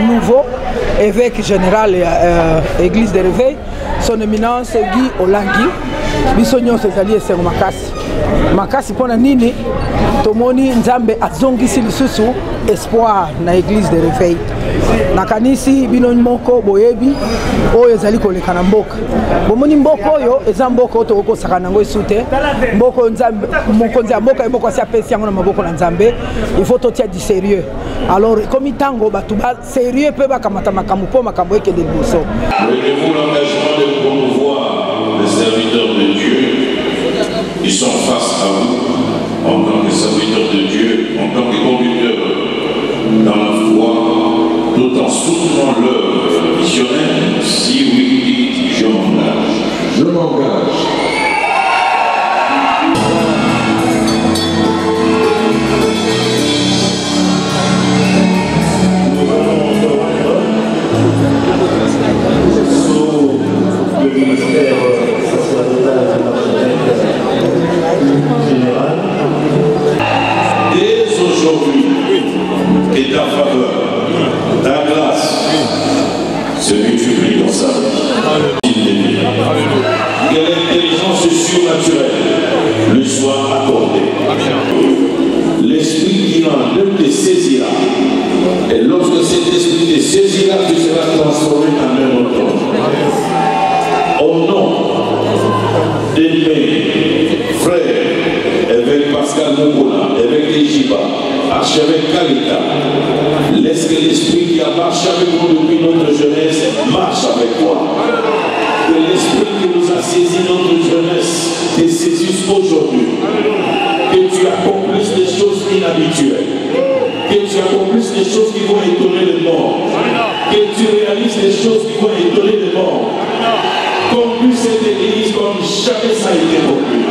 nouveau évêque général Église de Réveil, son éminence Guy Olangi. Bisogno sezali esengo makasi. Makasi pona nini tomoni Nzambe azongisi lisusu espoir na Église de Réveil. Nakanisi bino moko boyebi oyo ezali koleka na mboka. Bomoni mboka oyo eza mboka oto kokosaka nango esute. Mboko Nzambe mokonzi ya mboka eboko asi apesi yango na maboko na Nzambe. Il faut totia du sérieux. Alors comme tango batu ba sérieux pe bakamata makambo po makambo eke de boso. Prenez-vous l'engagement de promouvoir les serviteurs de Dieu qui sont face à vous en tant que serviteurs de Dieu, en tant que conducteurs dans la foi, tout en soutenant l'œuvre missionnaire. Si oui, dites, je m'engage. Je m'engage. Le ministère sacerdotal général. Dès aujourd'hui, que ta faveur, ta grâce se multiplie dans sa vie. Que l'intelligence surnaturelle lui soit accordée. L'esprit divin te saisira. Et lorsque cet esprit te saisira, tu seras transformé en un autre homme. Au nom de mes frères, évêque Pascal Mokola, évêque Ejiba, archevêque Kalita, laisse que l'esprit qui a marché avec nous depuis notre jeunesse marche avec toi. Que l'esprit qui nous a saisi notre jeunesse te saisisse aujourd'hui. Que tu accomplisses des choses inhabituelles. Que tu accomplisses des choses qui vont étonner les morts. Que tu réalises des choses qui vont étonner les morts. Conduis cette église comme jamais ça a été conduit.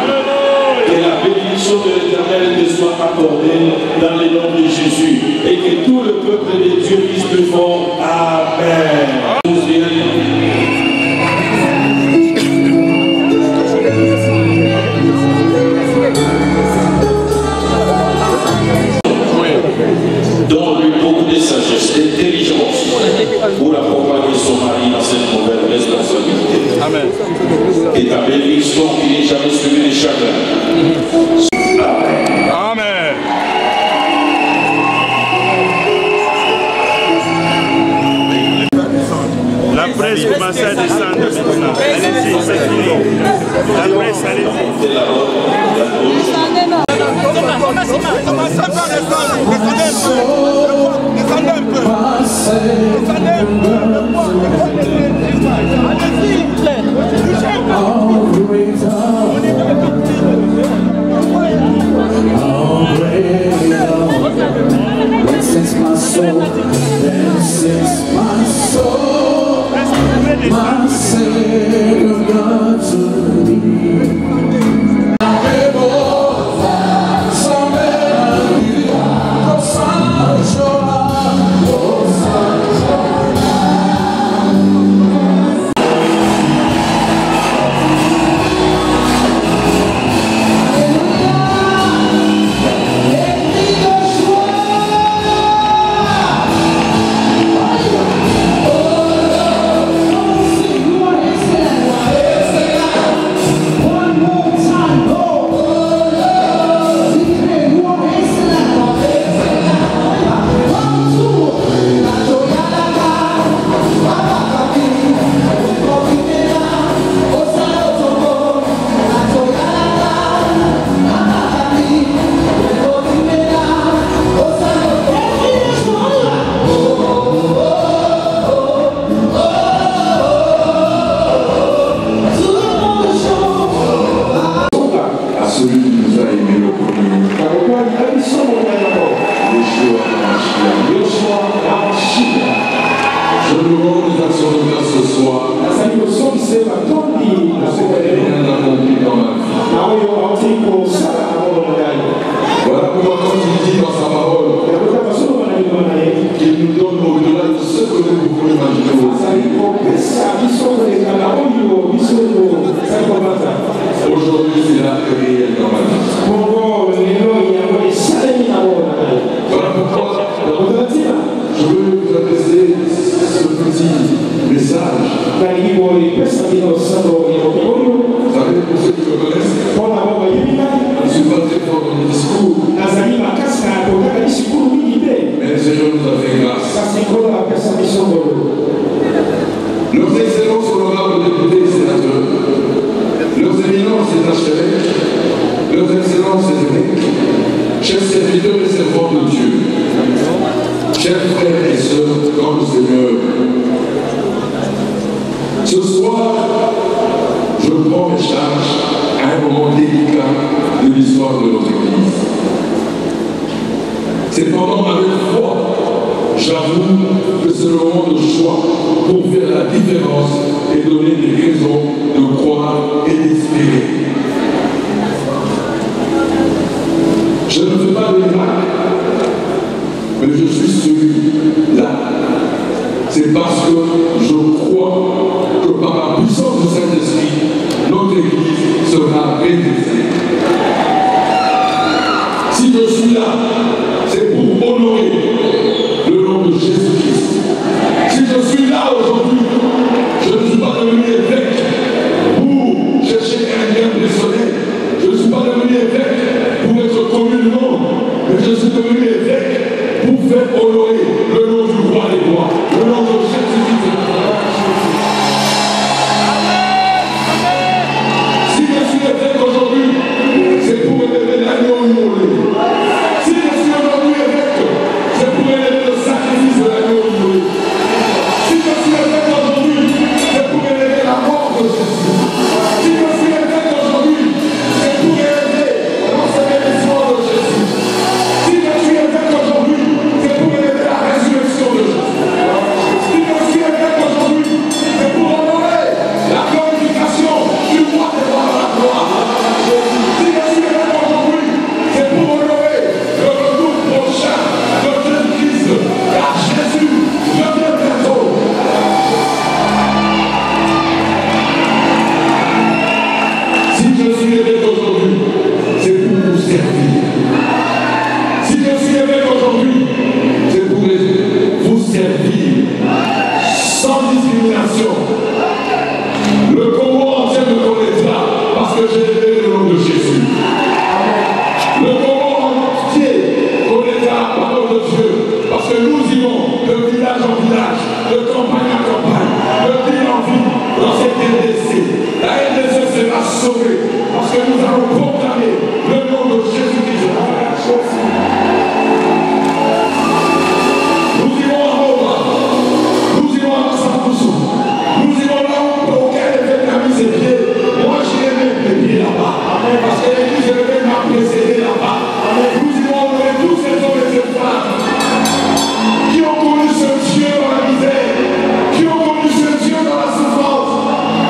Que la bénédiction de l'Éternel te soit accordée dans le nom de Jésus. Et que tout le peuple de Dieu dise plus fort Amen. Donne-lui beaucoup de sagesse, d'intelligence pour accompagner son mari dans cette nouvelle responsabilité. Amen. Et ta bénédiction qui n'est jamais suivie de chacun. Amen. Amen. La presse commence à descendre maintenant. Allez-y, c'est fini. La presse, allez-y. Commencez par descendre. Descendez un peu. Descendez un peu. Descendez un peu. Allez-y. This is my soul. This is my soul. My Savior God to thee. Aujourd'hui, c'est la réelle dans ma vie. Voilà pourquoi je veux vous adresser Seigneur. Ce soir, je prends mes charges à un moment délicat de l'histoire de notre Église. Cependant, avec foi, j'avoue que c'est le moment de choix pour faire la différence et donner des raisons de croire et d'espérer. Je ne fais pas de miracles, mais je suis celui-là. C'est parce que je crois que par la puissance du Saint-Esprit, notre Église sera réalisée. Si je suis là, c'est pour honorer le nom de Jésus-Christ. Si je suis là aujourd'hui, je ne suis pas devenu évêque pour chercher un bien personnel. Je ne suis pas devenu évêque pour être connu du monde, mais je suis devenu évêque pour faire honorer le nom du roi des rois, le nom de Jésus-Christ. Si je suis évêque aujourd'hui, c'est pour élever l'agneau immolé. Si je suis aujourd'hui évêque, c'est pour élever le sacrifice de l'agneau immolé. Si je suis évêque aujourd'hui, c'est pour élever la mort de Jésus. Si je suis évêque aujourd'hui, c'est pour élever l'enseignement de Jésus. Si je suis évêque aujourd'hui, c'est pour élever la résurrection de Jésus. Si je suis évêque aujourd'hui, c'est pour honorer la glorification du roi des rois dans la gloire. Si je suis évêque aujourd'hui, c'est pour honorer le retour prochain de Jésus-Christ, car Jésus revient bientôt. Si je suis évêque aujourd'hui, c'est pour vous servir. Si je suis évêque aujourd'hui, c'est pour vous servir sans discrimination. Le Congo entier me connaîtra parce que j'ai élevé le nom de Jésus. Le Congo entier connaîtra la parole de Dieu parce que nous irons de village en village, de campagne en campagne, de ville en ville dans cette RDC. La RDC sera sauvée parce que nous allons proclamer le nom de Jésus-Christ. Nous irons à Roma, nous irons à Saint-Poussou, nous irons là où aucun évêque n'a mis ses pieds. Moi j'irai mettre mes pieds là-bas parce que l'église évêque m'a précédé là-bas. Nous irons honorer tous ces hommes et ces femmes qui ont connu ce Dieu dans la misère, qui ont connu ce Dieu dans la souffrance.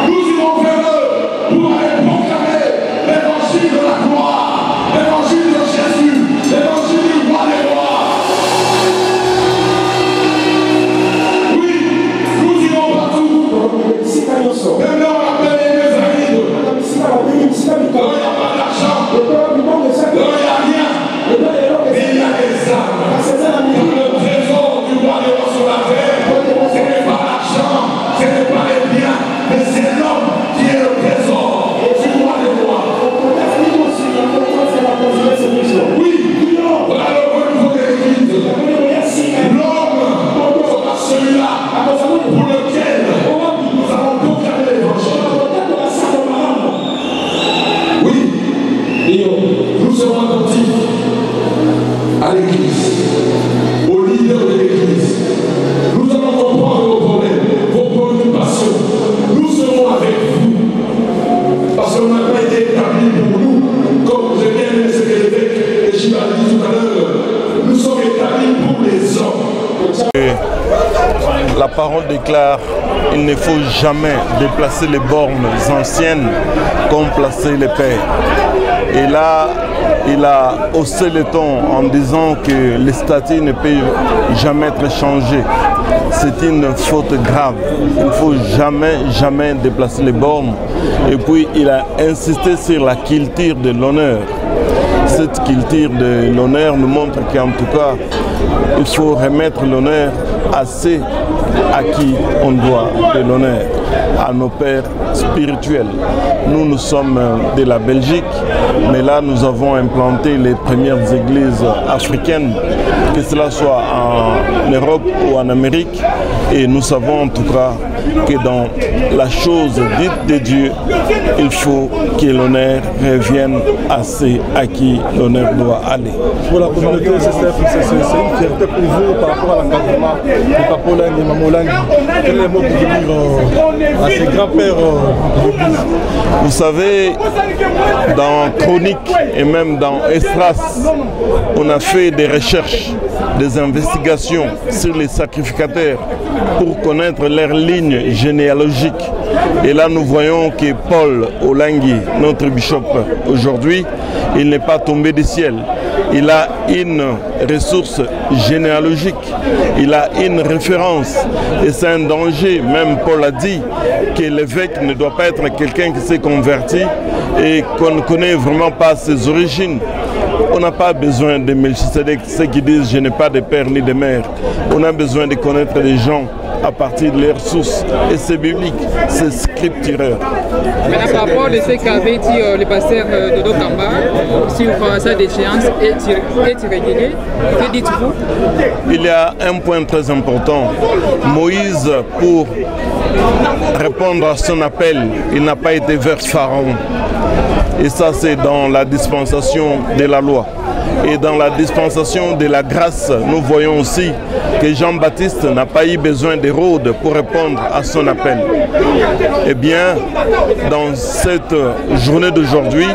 Nous irons vers eux pour aller proclamer l'évangile de la gloire, l'évangile de Jésus, l'évangile du roi des rois. Oui, nous irons partout. Même là on appelle les Arides. Là il n'y a pas d'argent, là il n'y a rien, mais il y a des armes. Le trésor du roi des rois sur la terre, ce n'est pas l'argent, ce n'est pas les biens, mais c'est l'homme qui est le trésor du roi des rois. Oui, voilà le renouveau de l'Église. L'homme sera celui-là pour lequel nous allons proclamer l'évangile. Oui, nous serons attentifs à l'Église, aux leaders de l'Église. Nous allons comprendre vos problèmes, vos préoccupations. Nous serons avec vous. Parce qu'on n'a pas été établi pour nous, comme j'ai bien aimé ce que l'évêque et j'y m'avais dit tout à l'heure, nous sommes établis pour les hommes. La parole déclare, il ne faut jamais déplacer les bornes anciennes comme placer les pères. Et là, il a haussé le ton en disant que les statuts ne peuvent jamais être changés. C'est une faute grave. Il ne faut jamais déplacer les bornes. Et puis, il a insisté sur la culture de l'honneur. Cette culture de l'honneur nous montre qu'en tout cas, il faut remettre l'honneur à ceux à qui on doit de l'honneur, à nos pères spirituels. Nous sommes de la Belgique, mais là nous avons implanté les premières églises africaines que cela soit en Europe ou en Amérique. Et nous savons en tout cas que dans la chose dite de Dieu, il faut que l'honneur revienne à ceux à qui l'honneur doit aller. Pour la communauté, c'est une fierté pour vous par rapport à l'encadrement de Papa Olangi et Maman Olangi. Quel est le mot pour dire à ces grands-pères de l'Église? Vous savez, dans Chronique et même dans Estras, on a fait des recherches, des investigations sur les sacrificateurs pour connaître leur ligne généalogique. Et là, nous voyons que Paul Olangi, notre bishop aujourd'hui, il n'est pas tombé du ciel. Il a une ressource généalogique, il a une référence. Et c'est un danger, même Paul a dit, que l'évêque ne doit pas être quelqu'un qui s'est converti et qu'on ne connaît vraiment pas ses origines. On n'a pas besoin de Melchisedec, ceux qui disent « je n'ai pas de père ni de mère ». On a besoin de connaître les gens à partir de leurs sources. Et c'est biblique, c'est scripturaire. Maintenant, par rapport à ce qu'avait dit le pasteur Dodo Kamba sur sa déchéance est irrégulier, que dites-vous? Il y a un point très important. Moïse, pour répondre à son appel, il n'a pas été vers Pharaon. Et ça, c'est dans la dispensation de la loi. Et dans la dispensation de la grâce, nous voyons aussi que Jean-Baptiste n'a pas eu besoin d'Hérode pour répondre à son appel. Eh bien, dans cette journée d'aujourd'hui,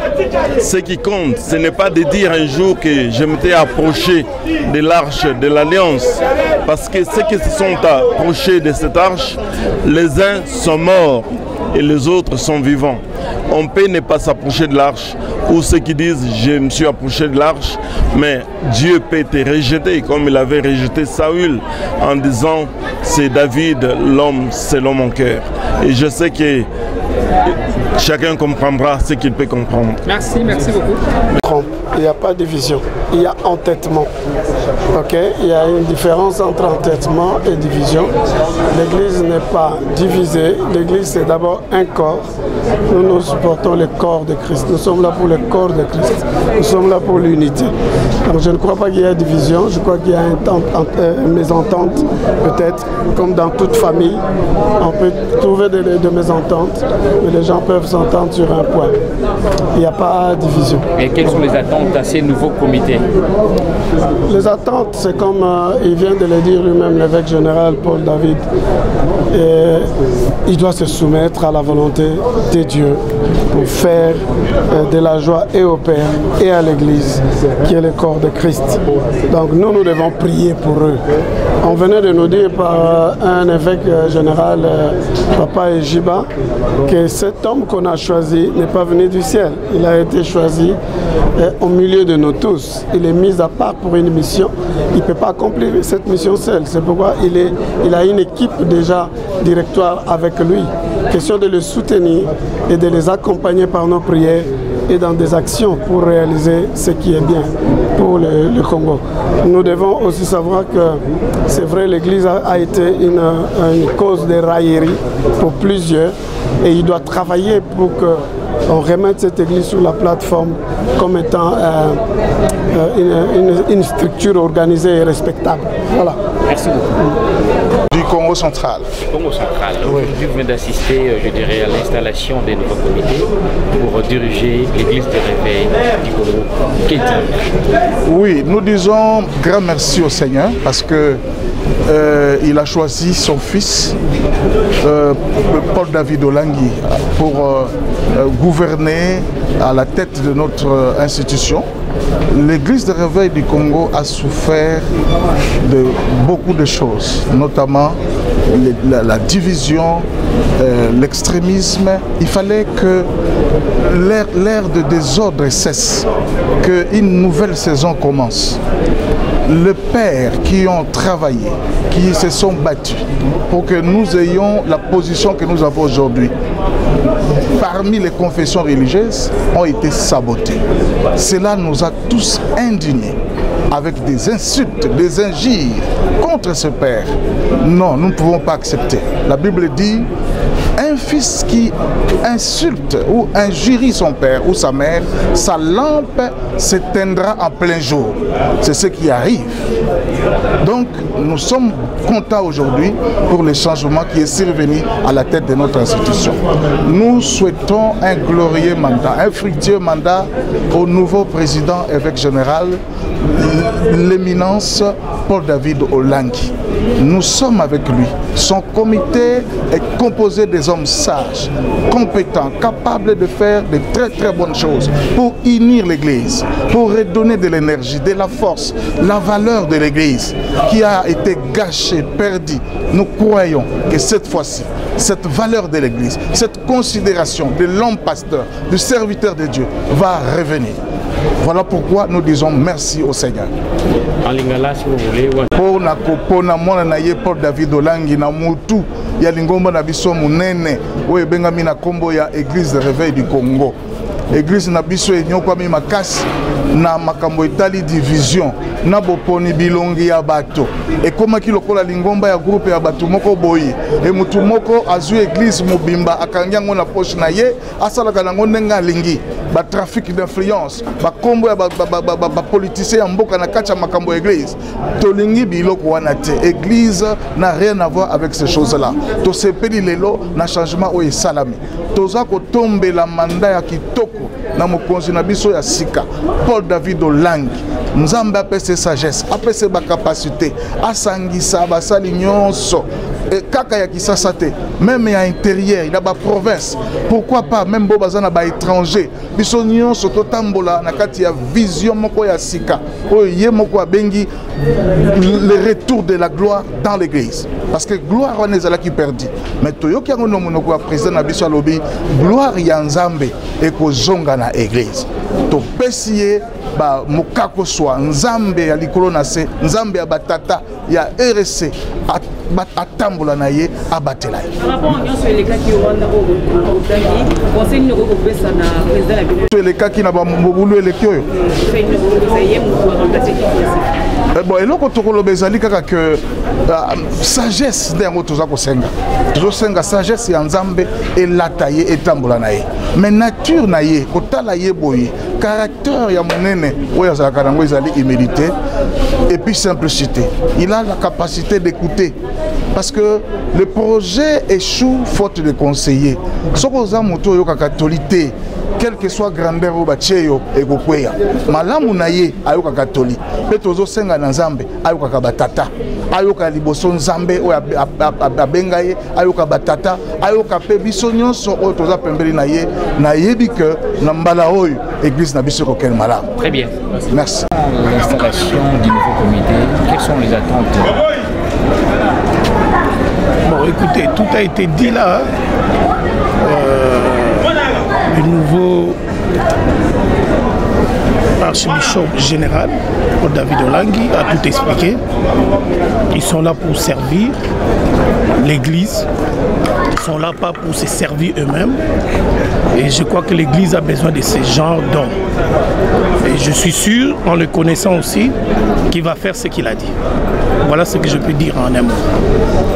ce qui compte, ce n'est pas de dire un jour que je m'étais approché de l'arche de l'Alliance, parce que ceux qui se sont approchés de cette arche, les uns sont morts et les autres sont vivants. On peut ne pas s'approcher de l'arche, ou ceux qui disent je me suis approché de l'arche, mais Dieu peut te rejeter comme il avait rejeté Saül en disant c'est David l'homme selon mon cœur. Et je sais que chacun comprendra ce qu'il peut comprendre. Merci, merci beaucoup. Il n'y a pas de division, il y a entêtement. Okay? Il y a une différence entre entêtement et division. L'Église n'est pas divisée, l'Église c'est d'abord un corps. Nous supportons le corps de Christ, nous sommes là pour le corps de Christ, nous sommes là pour l'unité. Donc je ne crois pas qu'il y ait division, je crois qu'il y a une mésentente, peut-être, comme dans toute famille. On peut trouver des mésententes, mais les gens peuvent s'entendre sur un point. Il n'y a pas de division. Et quelles sont les attentes à ces nouveaux comités? Les attentes, c'est comme il vient de le dire lui-même, l'évêque général Paul David. Et il doit se soumettre à la volonté de Dieu pour faire de la joie et au Père et à l'Église, qui est le corps de Christ. Donc nous devons prier pour eux. On venait de nous dire par un évêque général, Papa Ejiba, que cet homme qu'on a choisi n'est pas venu du ciel. Il a été choisi au milieu de nous tous. Il est mis à part pour une mission. Il ne peut pas accomplir cette mission seul. C'est pourquoi il a une équipe déjà directoire avec lui. Question de le soutenir et de les accompagner par nos prières et dans des actions pour réaliser ce qui est bien pour le Congo. Nous devons aussi savoir que c'est vrai, l'Église a été une cause de raillerie pour plusieurs et il doit travailler pour qu'on remette cette Église sur la plateforme comme étant une structure organisée et respectable. Voilà. Merci beaucoup. Du Congo central. Congo central. Aujourd'hui, vous venez d'assister, je dirais, à l'installation des nouveaux comités pour diriger l'église de réveil du Congo. Qu'est-il? Oui, nous disons grand merci au Seigneur parce que il a choisi son fils, Paul David Olangi, pour gouverner à la tête de notre institution. L'église de réveil du Congo a souffert de beaucoup de choses, notamment la division, l'extrémisme. Il fallait que l'ère de désordre cesse, qu'une nouvelle saison commence. Les pères qui ont travaillé, qui se sont battus pour que nous ayons la position que nous avons aujourd'hui, parmi les confessions religieuses, ont été sabotés. Cela nous a tous indignés avec des insultes, des injures contre ce père. Non, nous ne pouvons pas accepter. La Bible dit Un fils qui insulte ou injurie son père ou sa mère, sa lampe s'éteindra en plein jour. C'est ce qui arrive. Donc, nous sommes contents aujourd'hui pour le changement qui est survenu à la tête de notre institution. Nous souhaitons un glorieux mandat, un fructueux mandat au nouveau président évêque général, l'éminence Paul-David Olangi. Nous sommes avec lui. Son comité est composé des hommes sages, compétents, capables de faire de très très bonnes choses pour unir l'Église, pour redonner de l'énergie, de la force, la valeur de l'Église qui a été gâchée, perdue. Nous croyons que cette fois-ci, cette valeur de l'Église, cette considération de l'homme pasteur, du serviteur de Dieu va revenir. Voilà pourquoi nous disons merci au Seigneur. En lingala, si vous voulez. Pour Paul David Olangi na mutu ya lingomba na biso munene oyo bengami na kombo ya Église de Réveil du Congo. Église na biso enyokwami makasi na makambo etali division na boponi bilongi ya bato ekomaki lokola lingomba ya groupe ya bato moko boyi e mutu moko azwi église mobimba akangi yango na poche na ye asalaka nango ndenge alingi ba trafic d'influence ba kombo ya ba politicien ya mboka na kati ya makambo ya église tolingi biloko wana te. Église n'a rien à voir avec ces choses là. To sepeli lelo na changement oyo esalami toza kotombela manda ya kitoko na mokonzi na biso ya sika Paul David Olangi. Nzambe apese sagesse, apese ba capacité, asangisa basali nyonso kaka ya kisasa te, même ya intérieur, il a ba province. Pourquoi pas même bo bazana ba étranger. Biso nyonso totambola na kati ya vision moko ya sika. Oyo ye moko abengi le retour de la gloire dans l'église. Parce que gloire on est là qui perdit. Mais toyoki yango no monoko ya président na biso alobi gloire ya Nzambe ekozonga na église. To pesiye ba mokako swa Nzambe ya likolo na se, Nzambe ya batata ya RC atambola na ye abatela ye. Les cas qui n'a pas mobulu eleki oyo. Bon, et là, quand on a que sagesse d'un autre kosenga. Tosenga sagesse ya Nzambe et la taille et tambolanaye. Mais nature naye, kotala ye boye, caractère ya monene, oya za karango izali humilité et puis simplicité. Il a la capacité d'écouter. Parce que le projet échoue faute de conseillers. Ce qu'on a moto yo catholique, quelle que soit grandeur ou bacheyo et gokweya. Malamu naye ayoka catholique. Petozo senga na Nzambe ayoka batata. Ayoka liboso Nzambe o abengaye ayoka batata ayoka pe biso nyonso o toza pembeli na ye na yebi que na mbala oyo église na biso ko ken malamu. Très bien. Merci. L'installation du nouveau comité, quelles sont les attentes? Bon, écoutez, tout a été dit là. Le nouveau archbishop général, Paul-David Olangi, a tout expliqué. Ils sont là pour servir l'Église. Ils ne sont là pas pour se servir eux-mêmes. Et je crois que l'Église a besoin de ce genre d'hommes. Et je suis sûr, en le connaissant aussi, qu'il va faire ce qu'il a dit. Voilà ce que je peux dire en un mot.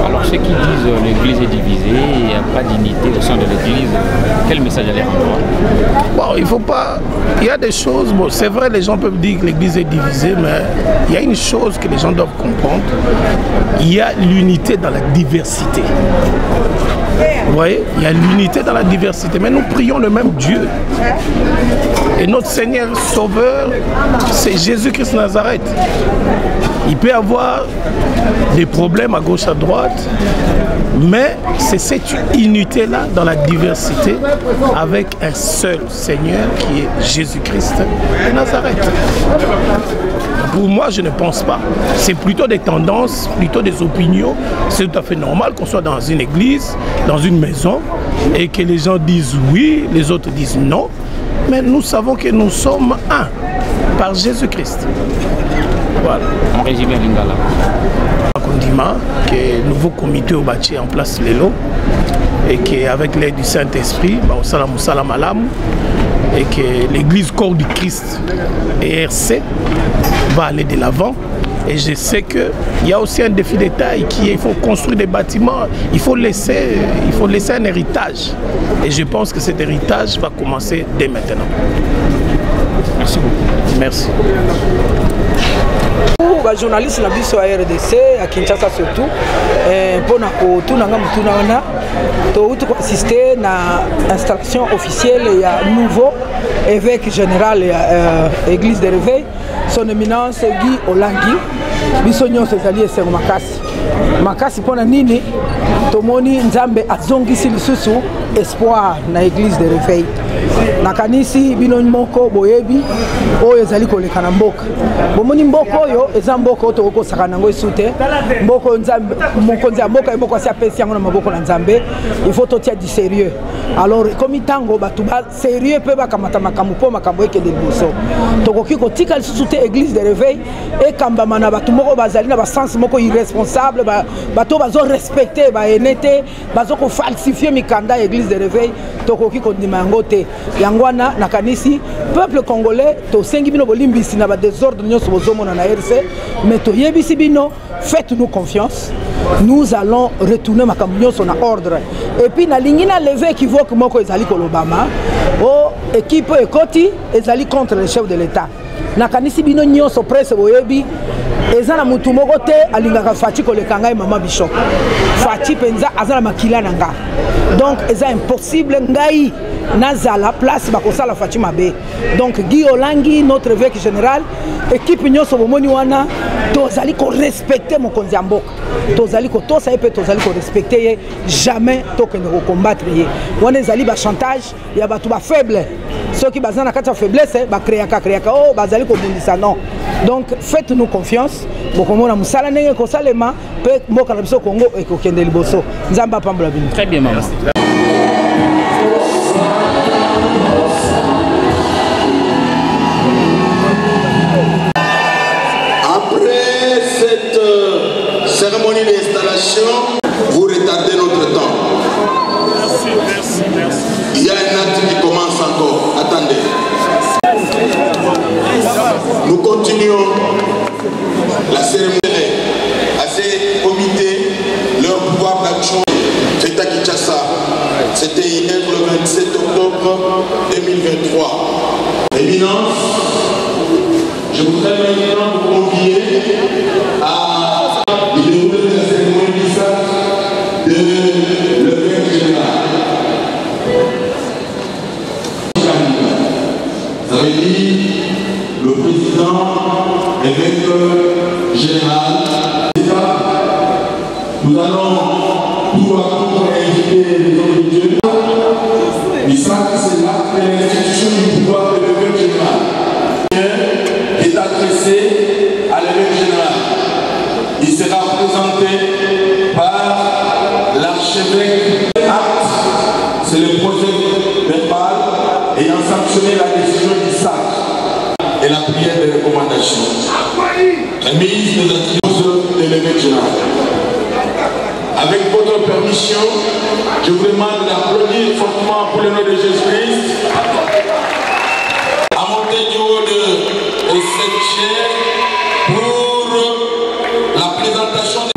Alors ceux qui disent l'Église est divisée, il n'y a pas d'unité au sein de l'Église, quel message allez rendre? Bon, il faut pas... Il y a des choses... Bon, c'est vrai, les gens peuvent dire que l'Église est divisée, mais il y a une chose que les gens doivent comprendre. Il y a l'unité dans la diversité. Vous voyez, il y a l'unité dans la diversité, mais nous prions le même Dieu. Et notre Seigneur Sauveur, c'est Jésus-Christ de Nazareth. Il peut y avoir des problèmes à gauche, à droite, mais c'est cette unité-là dans la diversité avec un seul Seigneur qui est Jésus-Christ de Nazareth. Pour moi, je ne pense pas. C'est plutôt des tendances, plutôt des opinions. C'est tout à fait normal qu'on soit dans une église, dans une maison, et que les gens disent oui, les autres disent non. Mais nous savons que nous sommes un par Jésus-Christ. Voilà. En résumé, Lingala. Condiment que le nouveau comité au bâti en place les lots et qu'avec l'aide du Saint-Esprit, et que l'église corps du Christ ERC va aller de l'avant Et je sais qu'il y a aussi un défi de taille qui est il faut construire des bâtiments, il faut laisser un héritage. Et je pense que cet héritage va commencer dès maintenant. Merci beaucoup. Merci. Pour les journalistes na biso à RDC, à Kinshasa surtout, pour nous assister à l'installation officielle et à nouveau évêque général de l'église de Réveil, son éminence Guy Olangi, bisogno sezali esengo makasi. Makasi pona nini tomoni nzambe azongisi lisusu espoir na église de Réveil. Nakanisi bino moko boyebi oyo ezali koleka na mboka. Bomoni mboka oyo eza mboka oyo tokosaka nango esute. Mboka nzambe mokonzi ya mboka mboka si apesi yango na maboko na nzambe. Il faut totia du sérieux. Alors comme tango batu ba sérieux pe bakamata makambo po makambo ekende liboso. Tokoki kotika lisusu te église de Réveil e kambama na batu moko bazali na ba sens moko irresponsable bato bazo respecter ba enete bazo ko falsifier mikanda église de Réveil tokoki kondima yango te. Yangwana nakanisi peuple congolais to sengi bino bolimbisi na ba désordre nyonso bozomona na RC mais to yebisi bino faites-nous confiance, nous allons retourner makambo nyonso na ordre et puis na lingina lever équivoque moko ezali kolobama o équipe ekoti ezali contre le chef de l'État nakanisi bino nyonso presse boyebi ezana mutu moko te alingaka Fati koleka ngai mama Bishop Fati penza azala makila nanga donc eza impossible ngai nazala place bakosala Fati mabe donc Guy Olangi notre évêque général équipe nyonso bomoni wana tozali ko respecter mokonzi ya mboka tozali ko tosa epe tozali ko respecter ye jamais tokende ko combattre ye wana ezali ba chantage ya batu ba faible ceux qui bazana kata faiblesse ba créaka oh bazali ko bundisa non donc faites-nous confiance bokomona musala ndenge ko salema pe mboka na biso Congo e ko kende liboso nzamba pambola bino. Très bien maman. Après cette cérémonie d'installation, vous retardez notre temps. Merci. Il y a un acte qui commence encore. Attendez. Nous continuons la cérémonie à ces comités, leur pouvoir d'action. C'est à Kinshasa. C'était hier le 27 octobre 2023. Éminence, je voudrais maintenant vous convier à dérouler la cérémonie de l'évêque général. Vous avez dit le président, évêque général. Nous allons tout à coup inviter les hommes de Dieu. Ils savent que c'est l'acte de l'institution du pouvoir de l'évêque général qui est adressé à l'évêque général. Il sera présenté par l'archevêque. Acte, c'est le projet verbal ayant sanctionné la décision du SAC et la prière de recommandation. Remise des attributions de l'évêque général. Avec votre permission, je vous demande d'applaudir fortement pour le nom de Jésus-Christ. À monter du haut de cette chaire pour la présentation de...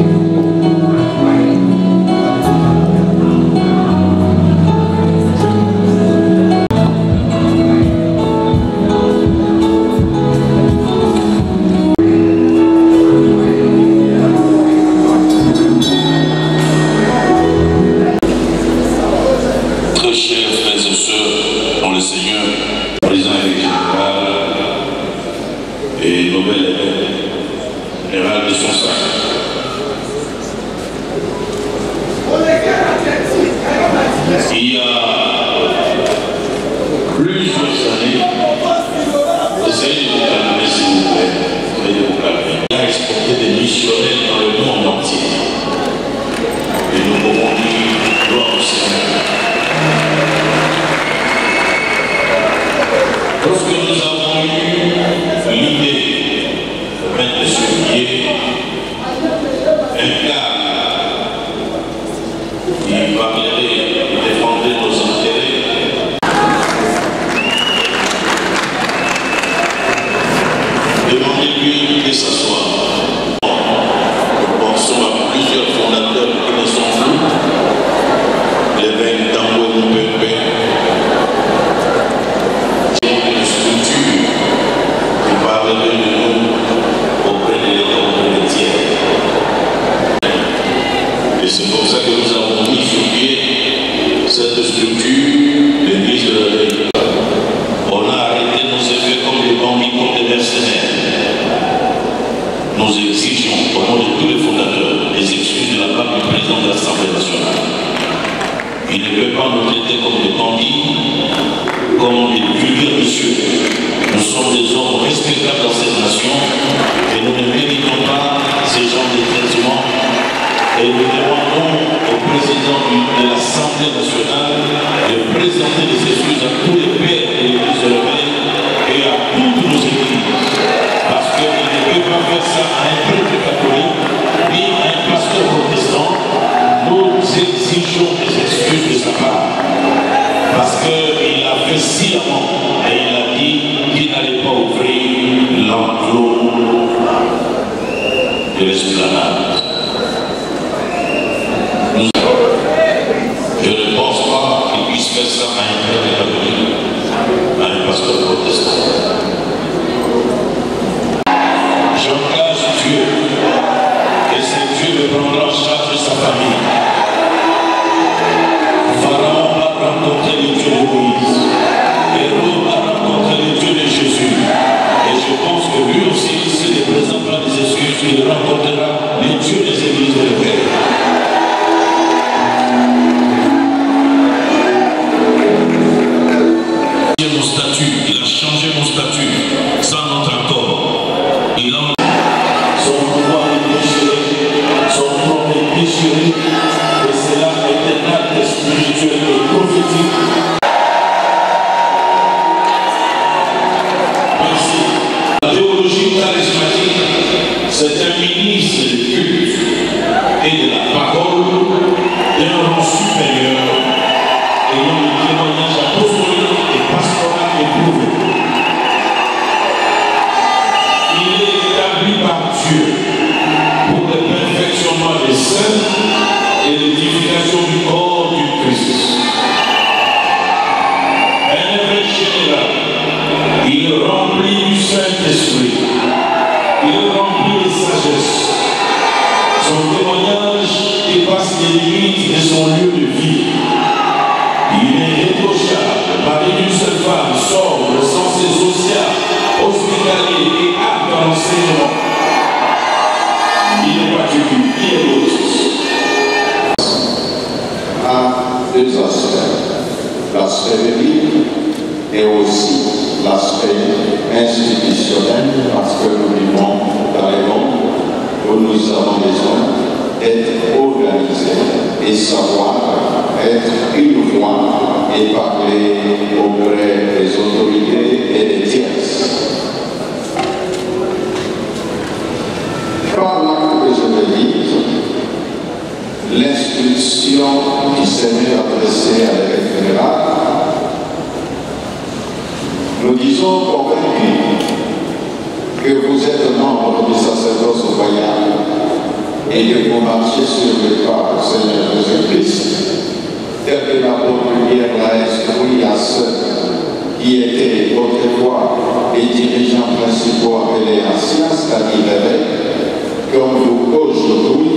Il y a plusieurs années, essayez de vous calmer s'il vous plaît, essayez de vous calmer. Il a exporté des missionnaires dans le monde entier. Et nous pouvons dire gloire au Seigneur. Lorsque nous avons eu l'idée, le 22 février, un cas qui parlerait défendre nos intérêts. Demandez-lui de s'asseoir. C'est pour ça que nous avons mis sur pied cette structure, l'église de la Veille. On a arrêté nos effets comme des bandits, comme des mercenaires. Nous exigeons, au nom de tous les fondateurs, des excuses de la part du président de l'Assemblée nationale. Il ne peut pas nous traiter comme des bandits, comme des vulgaires messieurs. Nous sommes des hommes respectables dans cette nation et nous ne méritons pas ces genres de traitements. Et nous demandons au président de l'Assemblée nationale de présenter des excuses à tous les pères de l'Église de l'Éveil et à toutes nos églises. Parce qu'il ne peut pas faire ça à un prêtre catholique ni à un pasteur protestant. Nous exigeons des excuses de sa part. Parce qu'il a fait sciemment et il a dit qu'il n'allait pas ouvrir l'enclos de l'esplanade. Je ne pense pas qu'il puisse faire ça à un prêtre catholique, à un pasteur protestant. J'engage Dieu et c'est Dieu qui prendra en charge sa famille. Pharaon a rencontré le Dieu de Moïse. Héros a rencontré le Dieu de Jésus. Et je pense que lui aussi, s'il ne présente pas des excuses, il rencontrera les dieux des églises de l'Éveil. Mon statut, il a changé mon statut sans notre accord. Il a son pouvoir est déchiré, son trône est déchiré, et cela est un acte spirituel et prophétique. Merci. La théologie charismatique, c'est un ministre de culte et de la parole d'un rang supérieur ayant le témoignage apostolique et pastoral éprouvé. Il est établi par Dieu pour le perfectionnement des saints et l'édification du corps du Christ. Un évêque général, il est rempli du Saint-Esprit, il est rempli de sagesse. Son témoignage dépasse les limites de son lieu de vie. Il est irréprochable, marié d'une seule femme, sobre, sensé, social, hospitalier et apte à l'enseignement. Il est particulier, il est l'autre. À deux aspects, l'aspect biblique et aussi l'aspect institutionnel, parce que nous vivons dans les mondes où nous avons besoin d'être organisés et savoir être une voix et parler auprès des autorités et des tierces. Par l'acte que je vais dire, l'instruction qui s'est adressée à l'évêque général, nous disons convaincus que vous êtes membre du sacerdoce royal et que vous marchez sur le pas du Seigneur Jésus-Christ, tel que l'apôtre Pierre l'a instruit à ceux qui étaient autrefois les dirigeants principaux appelés anciens, c'est-à-dire l'évêque, comme vous aujourd'hui,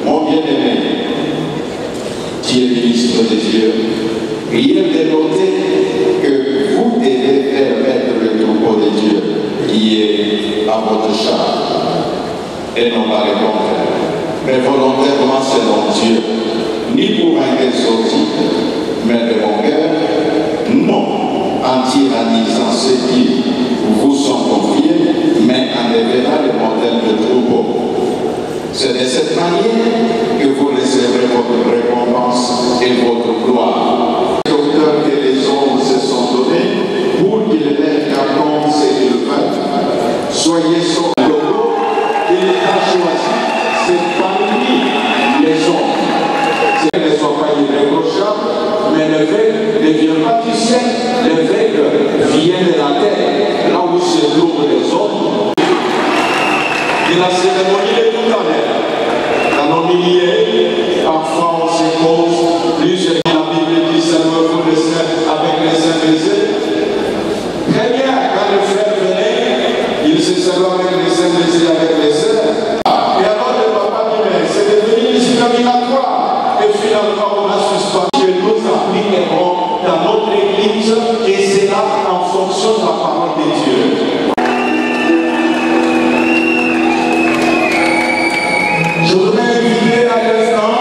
mon bien-aimé, qui est ministre de Dieu, il est dénoté que vous devez permettre le troupeau de Dieu qui est à votre charge, et non pas le contraire, mais volontairement selon Dieu, ni pour un exotique, mais de mon cœur, non en tyrannisant ceux qui vous sont confiés, mais en devenant le modèle de troupeau. C'est de cette manière que vous recevrez votre récompense et votre gloire. L'auteur que les hommes se sont donnés pour qu'ils mettent à compte ce qu'ils veulent. Soyez son logo, il a choisi, c'est parmi les hommes. Ce ne soit pas irréprochable, mais l'évêque ne vient pas du ciel, l'évêque vient de la terre, là où se trouvent les hommes. De la cérémonie de tout à l'heure, dans nos milliers, parfois on se pose, plus que la Bible dit servez-vous le Seigneur avec les saints baisers. Très bien, quand le frère venait, il se servait avec les saints baisers avec les sœurs. Et alors le papa dit, mais c'est devenu discriminatoire. encore la suspension que nous appliquerons dans notre Église et c'est là en fonction de la parole de Dieu. Je voudrais inviter à l'instant,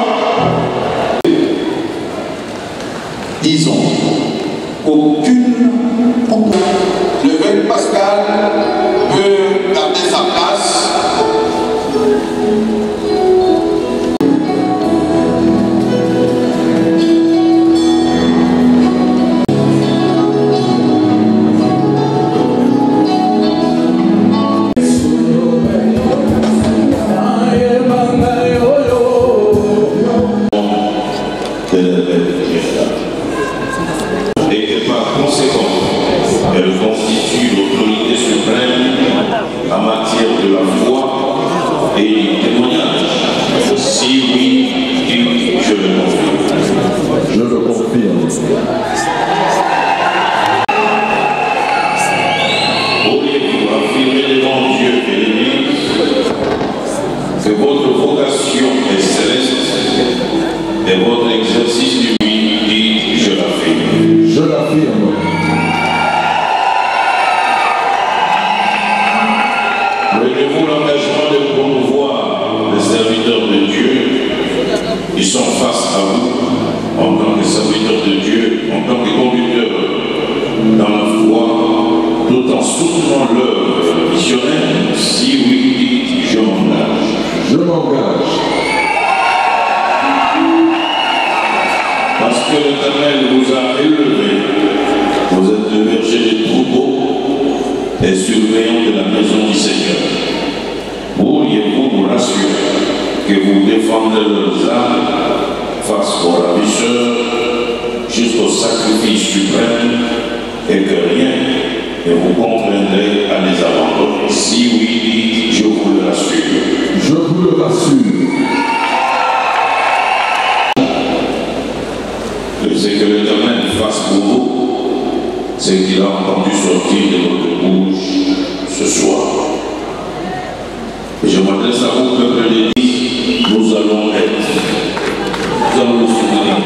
disons, aucune l'évêque Pascal peut garder sa place. Et que par conséquent, elle constitue l'autorité suprême en matière de la foi et du témoignage. Si oui, je le confirme. Je le confirme. Pourriez-vous affirmer devant Dieu et l'Église que votre vocation est céleste et votre exercice du dit je l'affirme. Je l'affirme. Prenez-vous l'engagement de promouvoir les serviteurs de Dieu qui sont face à vous en tant que serviteurs de Dieu, en tant que conducteurs dans la foi, tout en soutenant l'œuvre missionnaire. Si oui, dites je m'engage. Je m'engage. Parce que l'Éternel vous a élevé, vous êtes le berger des troupeaux et surveillant de la maison du Seigneur. Pourriez-vous vous rassurer que vous défendrez leurs âmes face aux ravisseurs jusqu'au sacrifice suprême et que rien ne vous contraindrait à les abandonner? Si oui, je vous le rassure. Je vous le rassure. C'est que l'Éternel fasse pour vous ce qu'il a entendu sortir de votre bouche ce soir. Et je m'adresse à vous, peuple d'Église, nous allons être, nous allons le soutenir.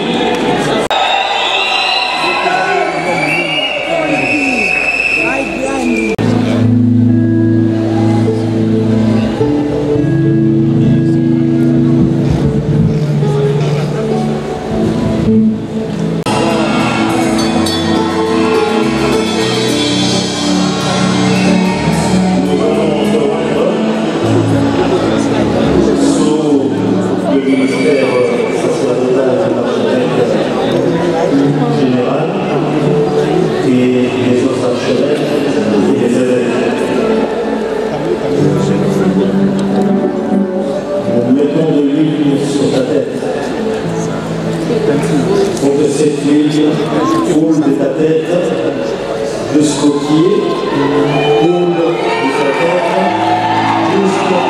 Jusqu'au pied, coule de sa tête, jusqu'à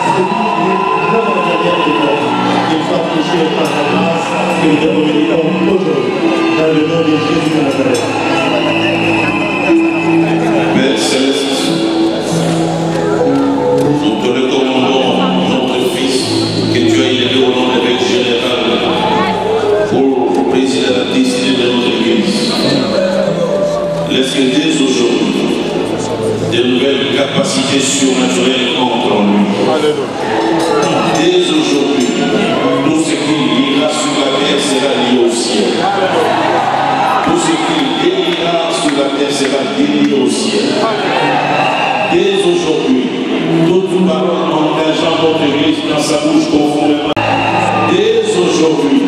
celui qui est dans la dernière des morts. Qu'il soit touché par la grâce que nous demandons aujourd'hui, dans le nom de Jésus de Nazareth. Père Céleste, nous te recommandons notre Fils que tu as élevé au nom de l'évêque général pour présider la destinée de notre Église. Laisse que dès aujourd'hui, de nouvelles capacités surnaturelles entrent en lui. Dès aujourd'hui, tout ce qui ira sur la terre sera lié au ciel. Tout ce qui déliera sur la terre sera délié au ciel. Dès aujourd'hui, toute parole engageant notre Église dans sa bouche conformément. Dès aujourd'hui,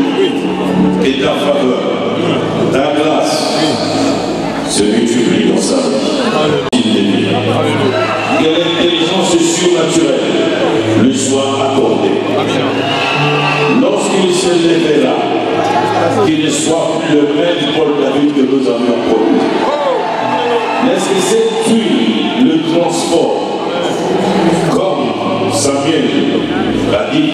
et ta faveur, ta grâce, se multiplie dans sa vie. Que l'intelligence surnaturelle lui soit accordée. Lorsqu'il se lèvera, qu'il ne soit plus le même Paul David que nous avions connu. Laisse que cette huile le transporte, comme Samuel l'a dit.